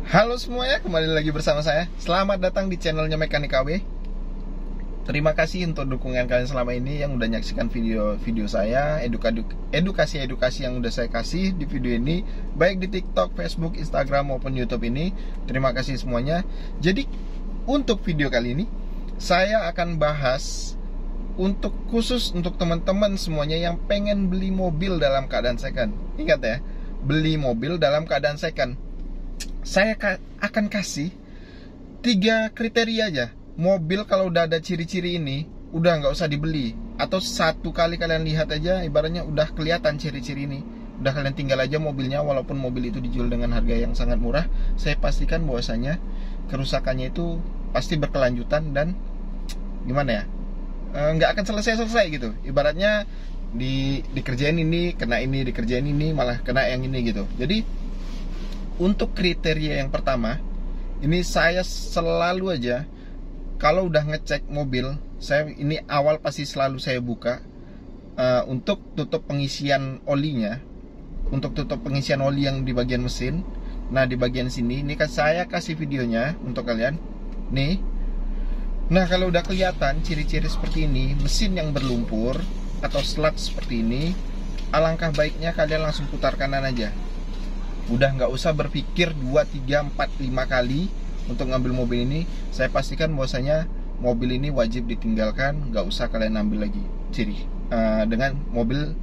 Halo semuanya, kembali lagi bersama saya. Selamat datang di channelnya Mekanik KW. Terima kasih untuk dukungan kalian selama ini yang udah nyaksikan video saya, edukasi yang udah saya kasih di video ini, baik di TikTok, Facebook, Instagram maupun YouTube ini. Terima kasih semuanya. Jadi untuk video kali ini saya akan bahas khusus untuk teman-teman semuanya yang pengen beli mobil dalam keadaan second. Ingat ya, beli mobil dalam keadaan second. Saya akan kasih 3 kriteria aja. Mobil kalau udah ada ciri-ciri ini, udah nggak usah dibeli. Atau satu kali kalian lihat aja, ibaratnya udah kelihatan ciri-ciri ini, udah kalian tinggal aja mobilnya. Walaupun mobil itu dijual dengan harga yang sangat murah, saya pastikan bahwasanya kerusakannya itu pasti berkelanjutan dan gimana ya, nggak akan selesai gitu. Ibaratnya dikerjain ini, kena ini, dikerjain ini, malah kena yang ini gitu. Jadi untuk kriteria yang pertama, ini saya selalu aja kalau udah ngecek mobil, saya ini awal pasti selalu saya buka untuk tutup pengisian olinya, untuk tutup pengisian oli yang di bagian mesin. Nah, di bagian sini, ini kan saya kasih videonya untuk kalian. Nih. Nah, kalau udah kelihatan ciri-ciri seperti ini, mesin yang berlumpur atau sludge seperti ini, alangkah baiknya kalian langsung putar kanan aja. Udah nggak usah berpikir 2, 3, 4, 5 kali untuk ngambil mobil ini. Saya pastikan bahwasanya mobil ini wajib ditinggalkan, nggak usah kalian ambil lagi dengan mobil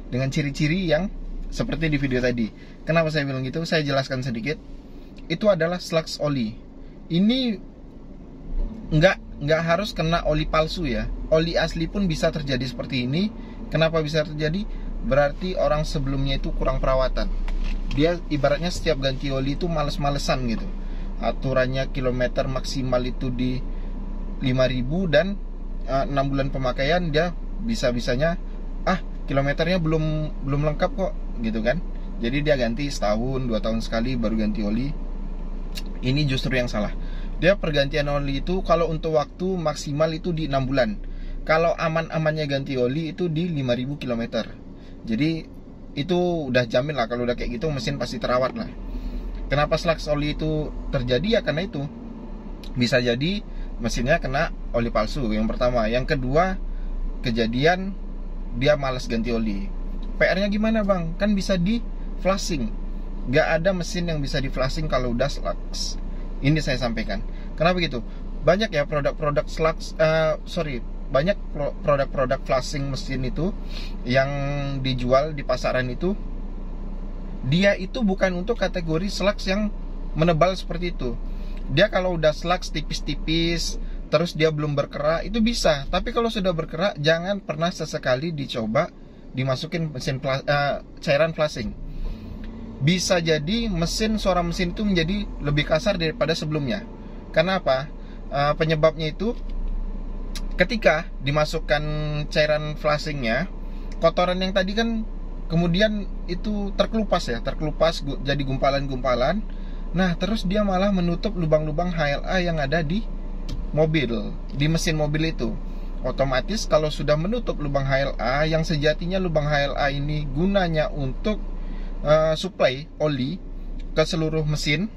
dengan ciri-ciri yang seperti di video tadi. Kenapa saya bilang gitu? Saya jelaskan sedikit. Itu adalah sludge oli. Ini nggak harus kena oli palsu ya. Oli asli pun bisa terjadi seperti ini. Kenapa bisa terjadi? Berarti orang sebelumnya itu kurang perawatan. Dia ibaratnya setiap ganti oli itu males-malesan gitu. Aturannya kilometer maksimal itu di 5.000 dan 6 bulan pemakaian dia bisa-bisanya kilometernya belum lengkap kok gitu kan. Jadi dia ganti setahun, 2 tahun sekali baru ganti oli. Ini justru yang salah. Dia pergantian oli itu kalau untuk waktu maksimal itu di 6 bulan. Kalau aman-amannya ganti oli itu di 5.000 km. Jadi itu udah jamin lah, kalau udah kayak gitu mesin pasti terawat lah. Kenapa sludge oli itu terjadi ya karena itu. Bisa jadi mesinnya kena oli palsu, yang pertama. Yang kedua, kejadian dia malas ganti oli. PR-nya gimana bang? Kan bisa di flushing. Gak ada mesin yang bisa di flushing kalau udah sludge. Ini saya sampaikan. Kenapa gitu? Banyak ya produk-produk sludge, banyak produk-produk flushing mesin itu yang dijual di pasaran itu, dia itu bukan untuk kategori sludge yang menebal seperti itu. Dia kalau udah sludge tipis-tipis terus dia belum berkerak itu bisa, tapi kalau sudah berkerak jangan pernah sesekali dicoba dimasukin cairan flushing. Bisa jadi suara mesin itu menjadi lebih kasar daripada sebelumnya. Karena apa? Penyebabnya itu ketika dimasukkan cairan flushingnya, kotoran yang tadi kan kemudian itu terkelupas jadi gumpalan-gumpalan. Nah, terus dia malah menutup lubang-lubang HLA yang ada di mobil, di mesin mobil itu. Otomatis kalau sudah menutup lubang HLA, yang sejatinya lubang HLA ini gunanya untuk supply oli ke seluruh mesin.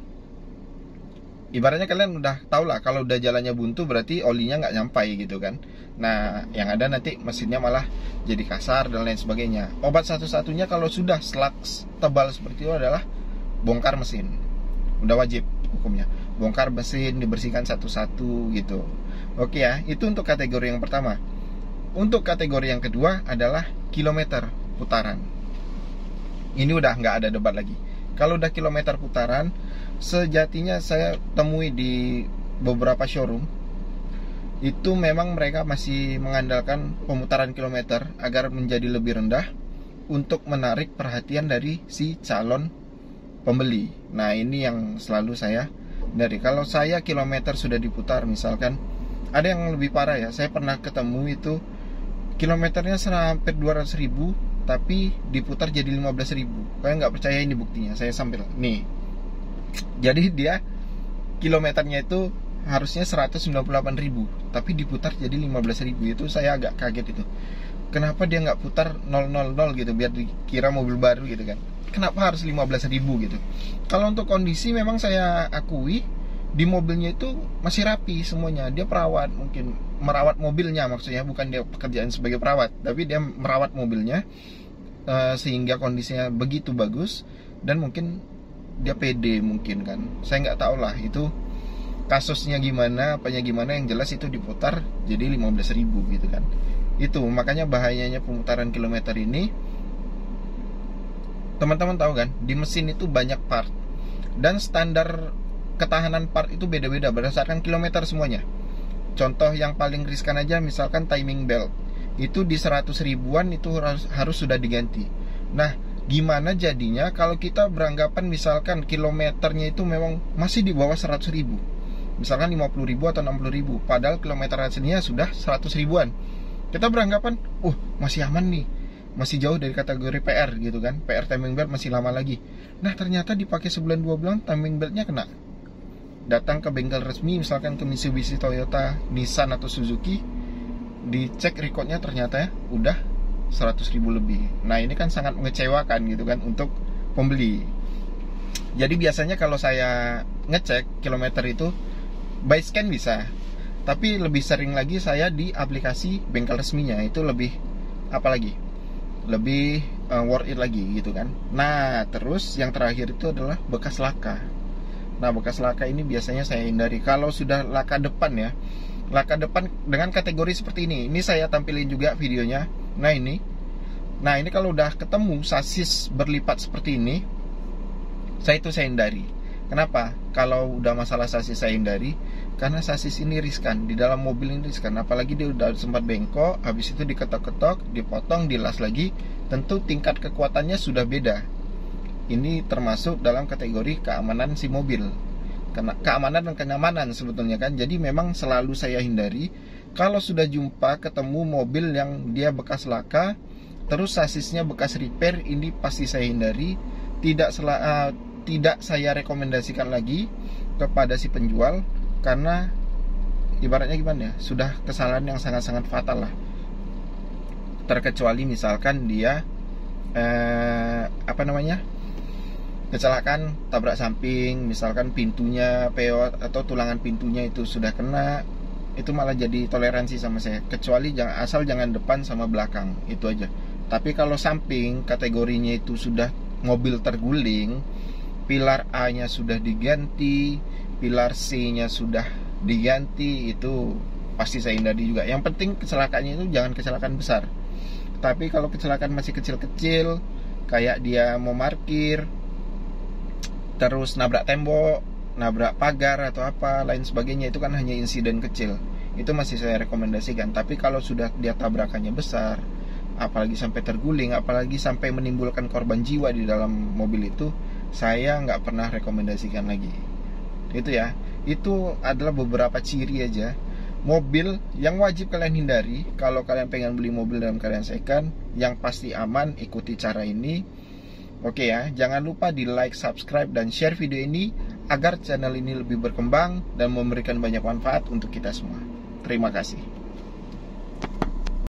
Ibaratnya kalian udah tau lah, kalau udah jalannya buntu berarti olinya nggak nyampai gitu kan. Nah, yang ada nanti mesinnya malah jadi kasar dan lain sebagainya. Obat satu-satunya kalau sudah sludge tebal seperti itu adalah bongkar mesin. Udah wajib hukumnya, bongkar mesin, dibersihkan satu-satu gitu. Oke ya, itu untuk kategori yang pertama. Untuk kategori yang kedua adalah kilometer putaran. Ini udah nggak ada debat lagi. Kalau udah kilometer putaran, sejatinya saya temui di beberapa showroom, itu memang mereka masih mengandalkan pemutaran kilometer agar menjadi lebih rendah untuk menarik perhatian dari si calon pembeli. Nah, ini yang selalu saya kalau saya kilometer sudah diputar, misalkan ada yang lebih parah ya, saya pernah ketemu itu kilometernya hampir 200.000 tapi diputar jadi 15.000. Kalian nggak percaya, ini buktinya, saya sambil nih. Jadi dia kilometernya itu harusnya 198.000 tapi diputar jadi 15.000. Itu saya agak kaget itu. Kenapa dia nggak putar 000 gitu biar dikira mobil baru gitu kan. kenapa harus 15.000 gitu. Kalau untuk kondisi memang saya akui di mobilnya itu masih rapi semuanya. Dia perawat, mungkin merawat mobilnya, maksudnya bukan dia pekerjaan sebagai perawat, tapi dia merawat mobilnya sehingga kondisinya begitu bagus. Dan mungkin dia pede mungkin kan, saya nggak tahu lah itu kasusnya gimana, apanya gimana, yang jelas itu diputar jadi 15.000 gitu kan. Itu makanya bahayanya pemutaran kilometer ini. Teman-teman tahu kan, di mesin itu banyak part, dan standar ketahanan part itu beda-beda berdasarkan kilometer semuanya. Contoh yang paling riskan aja, misalkan timing belt itu di 100 ribuan itu harus sudah diganti. Nah, gimana jadinya kalau kita beranggapan misalkan kilometernya itu memang masih di bawah 100 ribu, misalkan 50 ribu atau 60 ribu, padahal kilometer aslinya sudah 100 ribuan. Kita beranggapan, masih aman nih, masih jauh dari kategori PR gitu kan, PR timing belt masih lama lagi. Nah, ternyata dipakai sebulan 2 bulan timing beltnya kena. Datang ke bengkel resmi, misalkan ke Mitsubishi, Toyota, Nissan atau Suzuki, dicek recordnya ternyata udah 100 ribu lebih. Nah, ini kan sangat mengecewakan gitu kan untuk pembeli. Jadi biasanya kalau saya ngecek kilometer itu by scan bisa, tapi lebih sering lagi saya di aplikasi bengkel resminya, itu lebih lebih worth it lagi gitu kan. Nah, terus yang terakhir itu adalah bekas laka. Nah, bekas laka ini biasanya saya hindari. Kalau sudah laka depan ya, laka depan dengan kategori seperti ini saya tampilin juga videonya. Nah ini kalau udah ketemu sasis berlipat seperti ini, saya hindari. Kenapa? Kalau udah masalah sasis saya hindari, karena sasis ini riskan, di dalam mobil ini riskan. Apalagi dia udah sempat bengkok, habis itu diketok-ketok, dipotong, dilas lagi, tentu tingkat kekuatannya sudah beda. Ini termasuk dalam kategori keamanan si mobil, keamanan dan kenyamanan sebetulnya kan. Jadi memang selalu saya hindari. Kalau sudah jumpa ketemu mobil yang dia bekas laka, terus sasisnya bekas repair, ini pasti saya hindari. Tidak saya rekomendasikan lagi kepada si penjual, karena ibaratnya gimana ya, sudah kesalahan yang sangat-sangat fatal lah. Terkecuali misalkan dia kecelakaan tabrak samping, misalkan pintunya peot atau tulangan pintunya itu sudah kena, itu malah jadi toleransi sama saya. Kecuali asal jangan depan sama belakang, itu aja. Tapi kalau samping kategorinya itu sudah mobil terguling, pilar A-nya sudah diganti, pilar C-nya sudah diganti, itu pasti saya hindari juga. Yang penting kecelakaannya itu jangan kecelakaan besar. Tapi kalau kecelakaan masih kecil-kecil, kayak dia mau parkir terus nabrak tembok, nabrak pagar atau apa lain sebagainya, itu kan hanya insiden kecil, itu masih saya rekomendasikan. Tapi kalau sudah dia tabrakannya besar, apalagi sampai terguling, apalagi sampai menimbulkan korban jiwa di dalam mobil, itu saya nggak pernah rekomendasikan lagi. Itu ya, itu adalah beberapa ciri aja mobil yang wajib kalian hindari kalau kalian pengen beli mobil dalam keadaan second. Yang pasti aman, ikuti cara ini. Oke ya, jangan lupa di like, subscribe, dan share video ini agar channel ini lebih berkembang dan memberikan banyak manfaat untuk kita semua. Terima kasih.